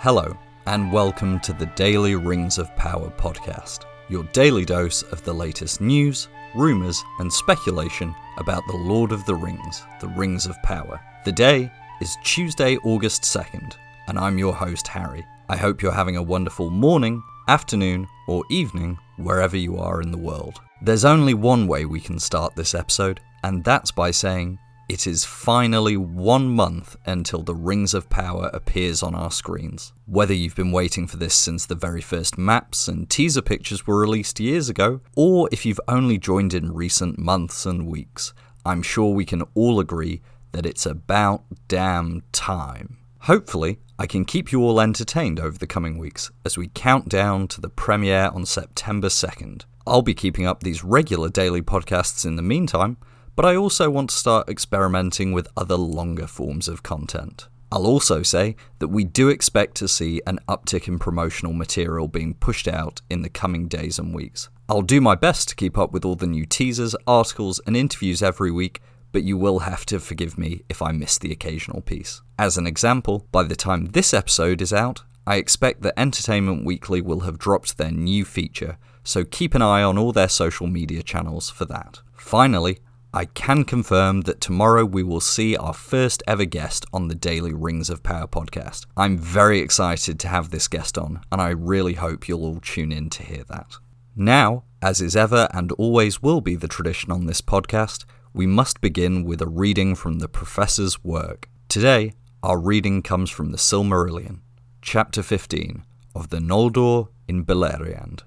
Hello, and welcome to the Daily Rings of Power podcast, your daily dose of the latest news, rumours, and speculation about the Lord of the Rings of Power. The day is Tuesday, August 2nd, and I'm your host, Harry. I hope you're having a wonderful morning, afternoon, or evening, wherever you are in the world. There's only one way we can start this episode, and that's by saying it is finally 1 month until the Rings of Power appears on our screens. Whether you've been waiting for this since the very first maps and teaser pictures were released years ago, or if you've only joined in recent months and weeks, I'm sure we can all agree that it's about damn time. Hopefully, I can keep you all entertained over the coming weeks as we count down to the premiere on September 2nd. I'll be keeping up these regular daily podcasts in the meantime, but I also want to start experimenting with other longer forms of content. I'll also say that we do expect to see an uptick in promotional material being pushed out in the coming days and weeks. I'll do my best to keep up with all the new teasers, articles, and interviews every week, but you will have to forgive me if I miss the occasional piece. As an example, by the time this episode is out, I expect that Entertainment Weekly will have dropped their new feature, so keep an eye on all their social media channels for that. Finally, I can confirm that tomorrow we will see our first ever guest on the Daily Rings of Power podcast. I'm very excited to have this guest on, and I really hope you'll all tune in to hear that. Now, as is ever and always will be the tradition on this podcast, we must begin with a reading from the Professor's work. Today, our reading comes from the Silmarillion, Chapter 15 of the Noldor in Beleriand.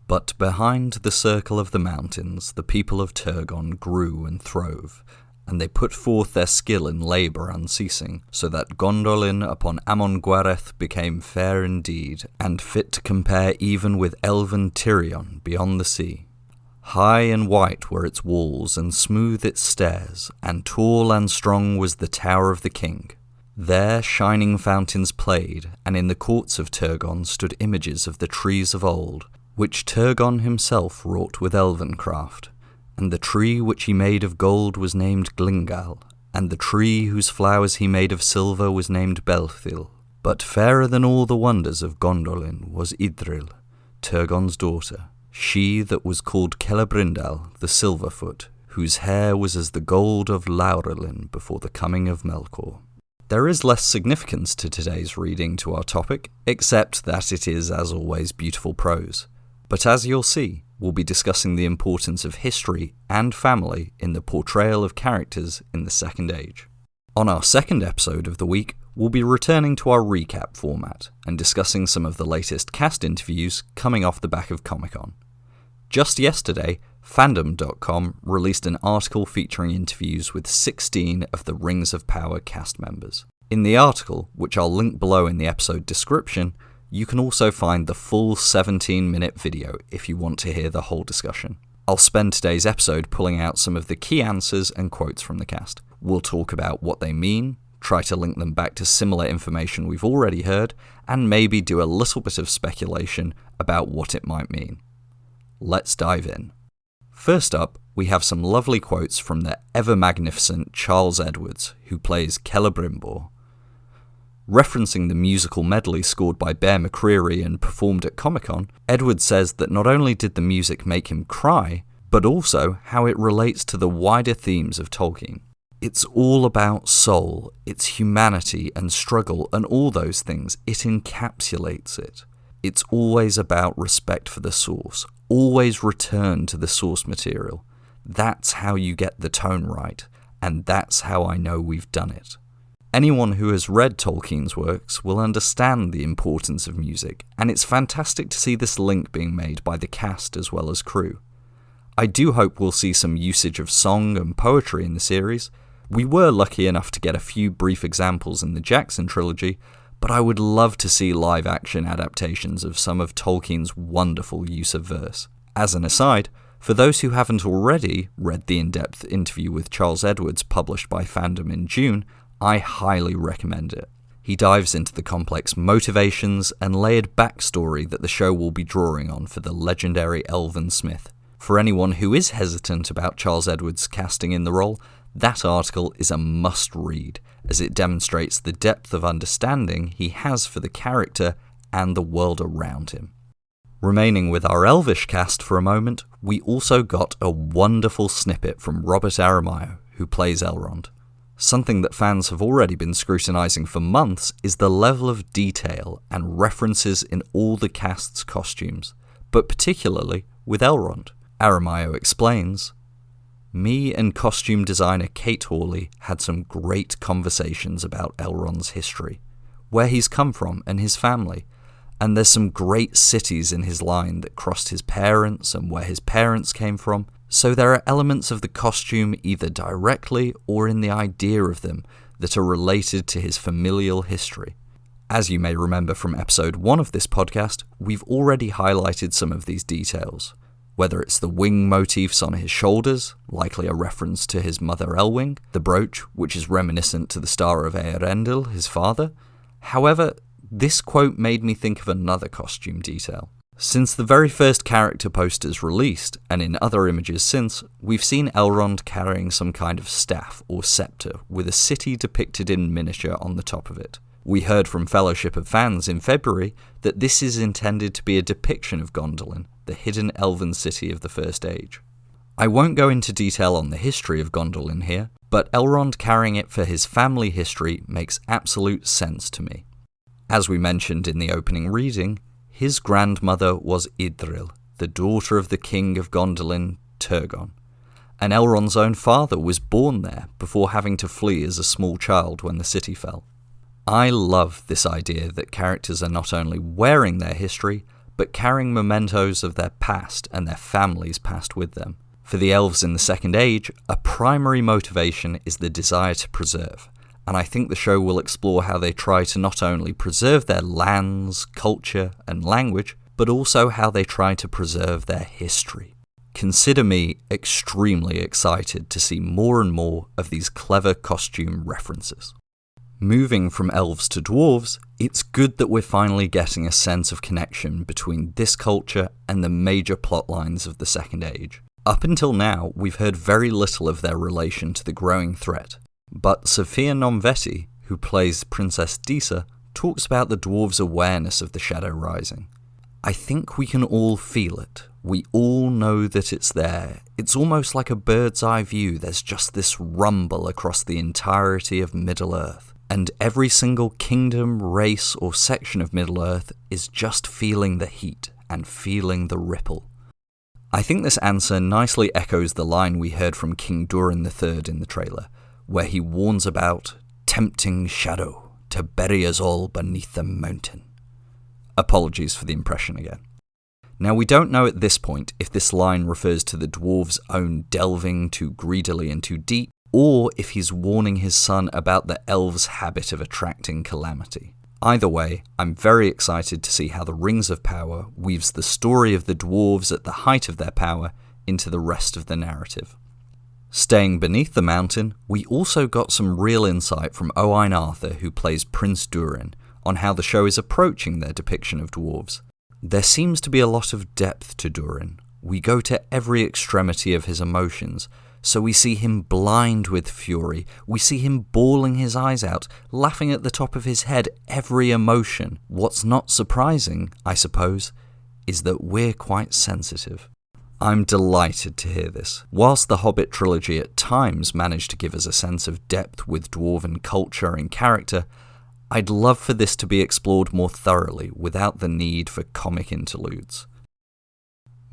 But behind the circle of the mountains, the people of Turgon grew and throve, and they put forth their skill in labour unceasing, so that Gondolin upon Amon Gwareth became fair indeed, and fit to compare even with elven Tirion beyond the sea. High and white were its walls, and smooth its stairs, and tall and strong was the tower of the king. There shining fountains played, and in the courts of Turgon stood images of the trees of old, which Turgon himself wrought with elven craft, and the tree which he made of gold was named Glingal, and the tree whose flowers he made of silver was named Belthil. But fairer than all the wonders of Gondolin was Idril, Turgon's daughter, she that was called Celebrindal the Silverfoot, whose hair was as the gold of Laurelin before the coming of Melkor. There is less significance to today's reading to our topic, except that it is, as always, beautiful prose. But as you'll see, we'll be discussing the importance of history and family in the portrayal of characters in the Second Age. On our second episode of the week, we'll be returning to our recap format and discussing some of the latest cast interviews coming off the back of Comic-Con. Just yesterday, Fandom.com released an article featuring interviews with 16 of the Rings of Power cast members. In the article, which I'll link below in the episode description, you can also find the full 17-minute video if you want to hear the whole discussion. I'll spend today's episode pulling out some of the key answers and quotes from the cast. We'll talk about what they mean, try to link them back to similar information we've already heard, and maybe do a little bit of speculation about what it might mean. Let's dive in. First up, we have some lovely quotes from the ever-magnificent Charles Edwards, who plays Celebrimbor. Referencing the musical medley scored by Bear McCreary and performed at Comic-Con, Edwards says that not only did the music make him cry, but also how it relates to the wider themes of Tolkien. It's all about soul, its humanity and struggle and all those things. It encapsulates it. It's always about respect for the source. Always return to the source material. That's how you get the tone right, and that's how I know we've done it. Anyone who has read Tolkien's works will understand the importance of music, and it's fantastic to see this link being made by the cast as well as crew. I do hope we'll see some usage of song and poetry in the series. We were lucky enough to get a few brief examples in the Jackson trilogy, but I would love to see live-action adaptations of some of Tolkien's wonderful use of verse. As an aside, for those who haven't already read the in-depth interview with Charles Edwards published by Fandom in June, I highly recommend it. He dives into the complex motivations and layered backstory that the show will be drawing on for the legendary elven smith. For anyone who is hesitant about Charles Edwards' casting in the role, that article is a must-read, as it demonstrates the depth of understanding he has for the character and the world around him. Remaining with our Elvish cast for a moment, we also got a wonderful snippet from Robert Aramayo, who plays Elrond. Something that fans have already been scrutinising for months is the level of detail and references in all the cast's costumes, but particularly with Elrond. Aramayo explains, "Me and costume designer Kate Hawley had some great conversations about Elrond's history, where he's come from and his family, and there's some great cities in his line that crossed his parents and where his parents came from, so there are elements of the costume either directly or in the idea of them that are related to his familial history. As you may remember from episode 1 of this podcast, we've already highlighted some of these details, whether it's the wing motifs on his shoulders, likely a reference to his mother Elwing, the brooch, which is reminiscent to the star of Elendil, his father. However, this quote made me think of another costume detail. Since the very first character posters released, and in other images since, we've seen Elrond carrying some kind of staff or scepter with a city depicted in miniature on the top of it. We heard from Fellowship of Fans in February that this is intended to be a depiction of Gondolin, the hidden elven city of the First Age. I won't go into detail on the history of Gondolin here, but Elrond carrying it for his family history makes absolute sense to me. As we mentioned in the opening reading, his grandmother was Idril, the daughter of the king of Gondolin, Turgon, and Elrond's own father was born there before having to flee as a small child when the city fell. I love this idea that characters are not only wearing their history, but carrying mementos of their past and their family's past with them. For the elves in the Second Age, a primary motivation is the desire to preserve, and I think the show will explore how they try to not only preserve their lands, culture, and language, but also how they try to preserve their history. Consider me extremely excited to see more and more of these clever costume references. Moving from elves to dwarves, it's good that we're finally getting a sense of connection between this culture and the major plot lines of the Second Age. Up until now, we've heard very little of their relation to the growing threat, but Sophia Nomvetti, who plays Princess Disa, talks about the dwarves' awareness of the Shadow Rising. I think we can all feel it. We all know that it's there. It's almost like a bird's eye view. There's just this rumble across the entirety of Middle-earth. And every single kingdom, race, or section of Middle-earth is just feeling the heat and feeling the ripple. I think this answer nicely echoes the line we heard from King Durin III in the trailer, where he warns about tempting shadow to bury us all beneath the mountain. Apologies for the impression again. Now, we don't know at this point if this line refers to the dwarves' own delving too greedily and too deep, or if he's warning his son about the elves' habit of attracting calamity. Either way, I'm very excited to see how the Rings of Power weaves the story of the dwarves at the height of their power into the rest of the narrative. Staying beneath the mountain, we also got some real insight from Owain Arthur, who plays Prince Durin, on how the show is approaching their depiction of dwarves. There seems to be a lot of depth to Durin. We go to every extremity of his emotions, so we see him blind with fury, we see him bawling his eyes out, laughing at the top of his head, every emotion. What's not surprising, I suppose, is that we're quite sensitive. I'm delighted to hear this. Whilst the Hobbit trilogy at times managed to give us a sense of depth with dwarven culture and character, I'd love for this to be explored more thoroughly without the need for comic interludes.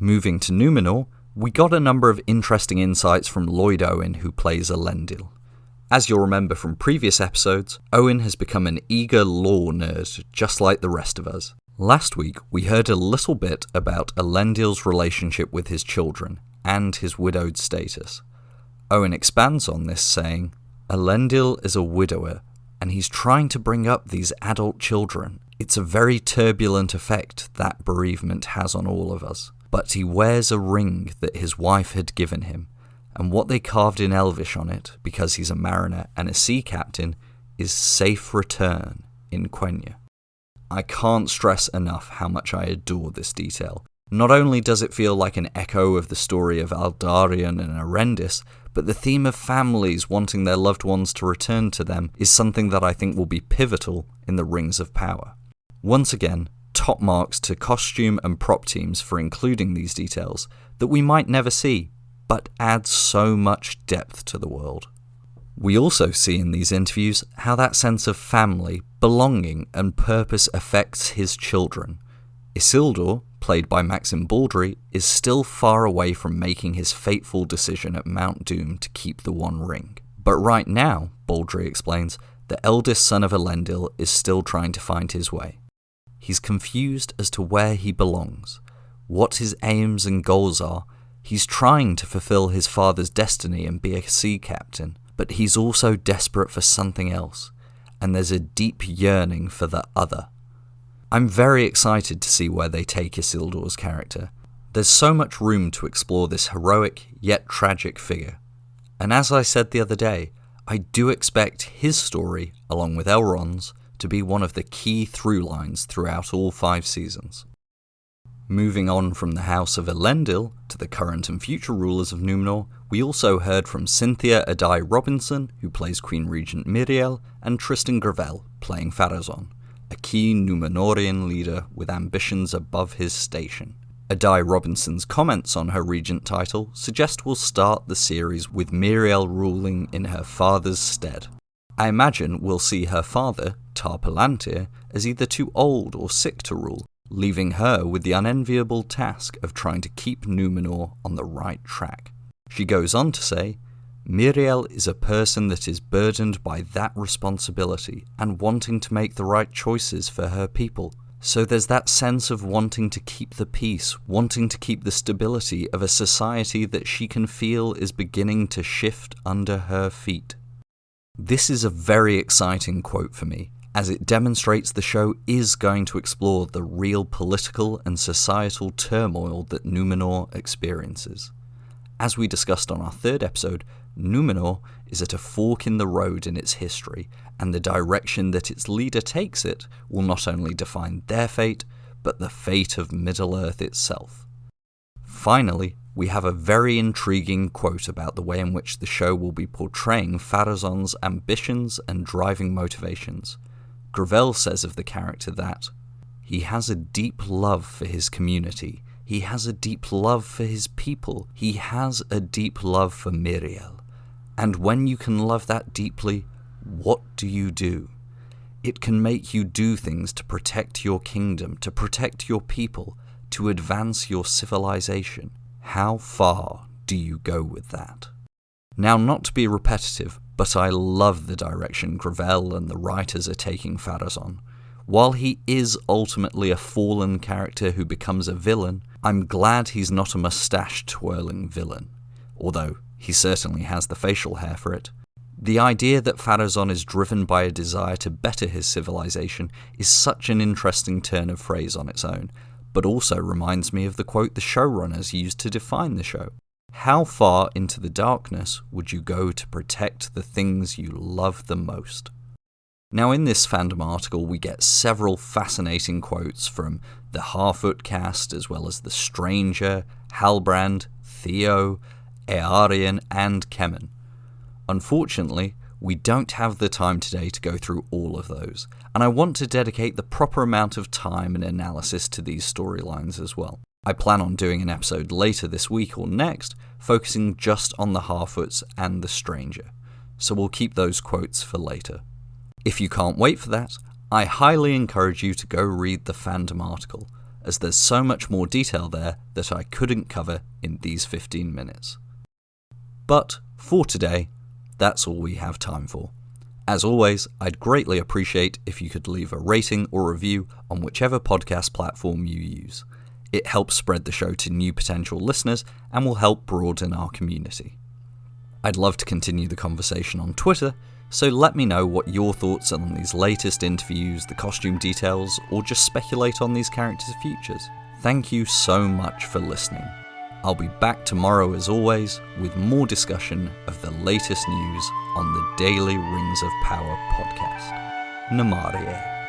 Moving to Númenor, we got a number of interesting insights from Lloyd Owen, who plays Elendil. As you'll remember from previous episodes, Owen has become an eager lore nerd, just like the rest of us. Last week, we heard a little bit about Elendil's relationship with his children, and his widowed status. Owen expands on this, saying, Elendil is a widower, and he's trying to bring up these adult children. It's a very turbulent effect that bereavement has on all of us. But he wears a ring that his wife had given him, and what they carved in Elvish on it, because he's a mariner and a sea captain, is Safe Return in Quenya. I can't stress enough how much I adore this detail. Not only does it feel like an echo of the story of Aldarion and Arendis, but the theme of families wanting their loved ones to return to them is something that I think will be pivotal in the Rings of Power. Once again, top marks to costume and prop teams for including these details that we might never see, but add so much depth to the world. We also see in these interviews how that sense of family, belonging and purpose affects his children. Isildur, played by Maxim Baldry, is still far away from making his fateful decision at Mount Doom to keep the One Ring. But right now, Baldry explains, the eldest son of Elendil is still trying to find his way. He's confused as to where he belongs, what his aims and goals are. He's trying to fulfill his father's destiny and be a sea captain, but he's also desperate for something else, and there's a deep yearning for the other. I'm very excited to see where they take Isildur's character. There's so much room to explore this heroic yet tragic figure, and as I said the other day, I do expect his story, along with Elrond's, to be one of the key through lines throughout all 5 seasons. Moving on from the House of Elendil to the current and future rulers of Númenor, we also heard from Cynthia Addai-Robinson, who plays Queen Regent Miriel, and Tristan Gravel, playing Pharazôn, a key Númenorian leader with ambitions above his station. Addai-Robinson's comments on her regent title suggest we'll start the series with Miriel ruling in her father's stead. I imagine we'll see her father, Tar Palantir, as either too old or sick to rule, leaving her with the unenviable task of trying to keep Númenor on the right track. She goes on to say, Miriel is a person that is burdened by that responsibility and wanting to make the right choices for her people. So there's that sense of wanting to keep the peace, wanting to keep the stability of a society that she can feel is beginning to shift under her feet. This is a very exciting quote for me, as it demonstrates the show is going to explore the real political and societal turmoil that Númenor experiences. As we discussed on our 3rd episode, Númenor is at a fork in the road in its history, and the direction that its leader takes it will not only define their fate, but the fate of Middle-earth itself. Finally, we have a very intriguing quote about the way in which the show will be portraying Pharazón's ambitions and driving motivations. Gravel says of the character that, he has a deep love for his community, he has a deep love for his people, he has a deep love for Miriel. And when you can love that deeply, what do? It can make you do things to protect your kingdom, to protect your people, to advance your civilization. How far do you go with that? Now, not to be repetitive, but I love the direction Gravel and the writers are taking Pharazôn. While he is ultimately a fallen character who becomes a villain, I'm glad he's not a mustache-twirling villain, although he certainly has the facial hair for it. The idea that Pharazôn is driven by a desire to better his civilization is such an interesting turn of phrase on its own, but also reminds me of the quote the showrunners used to define the show. How far into the darkness would you go to protect the things you love the most? Now, in this fandom article, we get several fascinating quotes from the Harfoot cast, as well as the Stranger, Halbrand, Theo, Eärien, and Kemen. Unfortunately, we don't have the time today to go through all of those, and I want to dedicate the proper amount of time and analysis to these storylines as well. I plan on doing an episode later this week or next, focusing just on the Harfoots and the Stranger, so we'll keep those quotes for later. If you can't wait for that, I highly encourage you to go read the Fandom article, as there's so much more detail there that I couldn't cover in these 15 minutes. But for today, that's all we have time for. As always, I'd greatly appreciate if you could leave a rating or review on whichever podcast platform you use. It helps spread the show to new potential listeners and will help broaden our community. I'd love to continue the conversation on Twitter, so let me know what your thoughts are on these latest interviews, the costume details, or just speculate on these characters' futures. Thank you so much for listening. I'll be back tomorrow as always with more discussion of the latest news on the Daily Rings of Power podcast. Namarie.